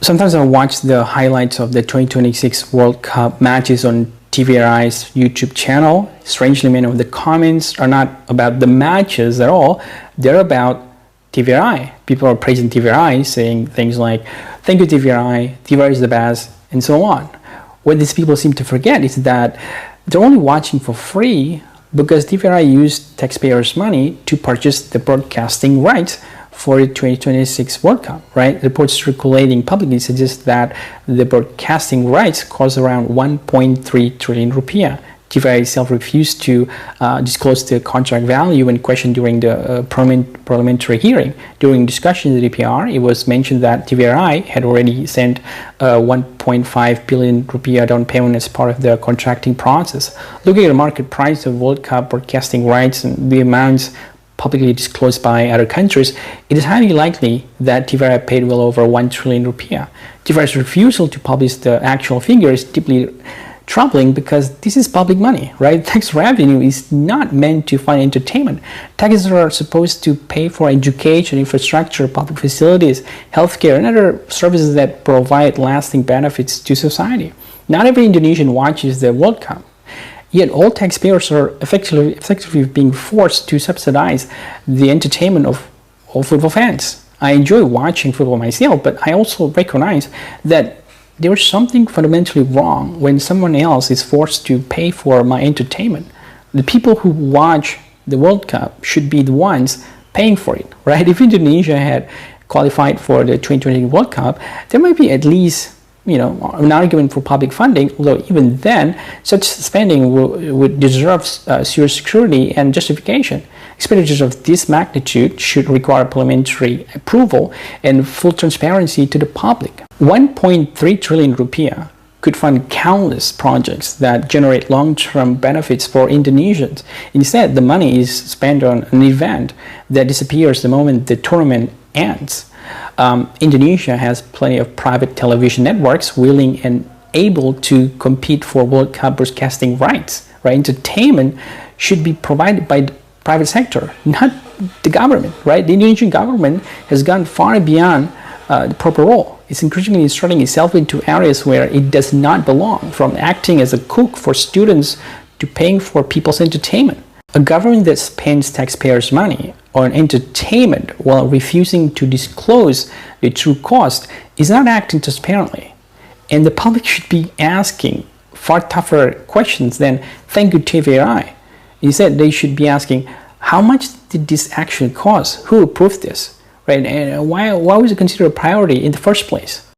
Sometimes I watch the highlights of the 2026 World Cup matches on TVRI's YouTube channel. Strangely, many of the comments are not about the matches at all. They're about TVRI. People are praising TVRI, saying things like, "Thank you, TVRI. TVRI is the best," and so on. What these people seem to forget is that they're only watching for free because TVRI used taxpayers' money to purchase the broadcasting rights for the 2026 World Cup, right? Reports circulating publicly suggest that the broadcasting rights cost around 1.3 trillion rupiah. TVRI itself refused to disclose the contract value when questioned during the parliamentary hearing. During discussions with the DPR, it was mentioned that TVRI had already sent 1.5 billion rupiah down payment as part of the contracting process. Looking at the market price of World Cup broadcasting rights and the amounts publicly disclosed by other countries, it is highly likely that TVRI paid well over 1 trillion rupiah. TVRI's refusal to publish the actual figure is deeply troubling because this is public money, right? Tax revenue is not meant to fund entertainment. Taxes are supposed to pay for education, infrastructure, public facilities, healthcare, and other services that provide lasting benefits to society. Not every Indonesian watches the World Cup. Yet all taxpayers are effectively being forced to subsidize the entertainment of all football fans. I enjoy watching football myself, but I also recognize that there is something fundamentally wrong when someone else is forced to pay for my entertainment. The people who watch the World Cup should be the ones paying for it, right? If Indonesia had qualified for the 2020 World Cup, there might be at least an argument for public funding, although even then, such spending would deserve serious scrutiny and justification. Expenditures of this magnitude should require parliamentary approval and full transparency to the public. 1.3 trillion rupiah could fund countless projects that generate long-term benefits for Indonesians. Instead, the money is spent on an event that disappears the moment the tournament ends. Indonesia has plenty of private television networks willing and able to compete for World Cup broadcasting rights. Right? Entertainment should be provided by the private sector, not the government. Right? The Indonesian government has gone far beyond the proper role. It's increasingly inserting itself into areas where it does not belong, from acting as a cook for students to paying for people's entertainment. A government that spends taxpayers' money on entertainment while refusing to disclose the true cost is not acting transparently. And the public should be asking far tougher questions than "Thank you, TVRI." Instead, they should be asking, how much did this actually cost? Who approved this? Right? And why was it considered a priority in the first place?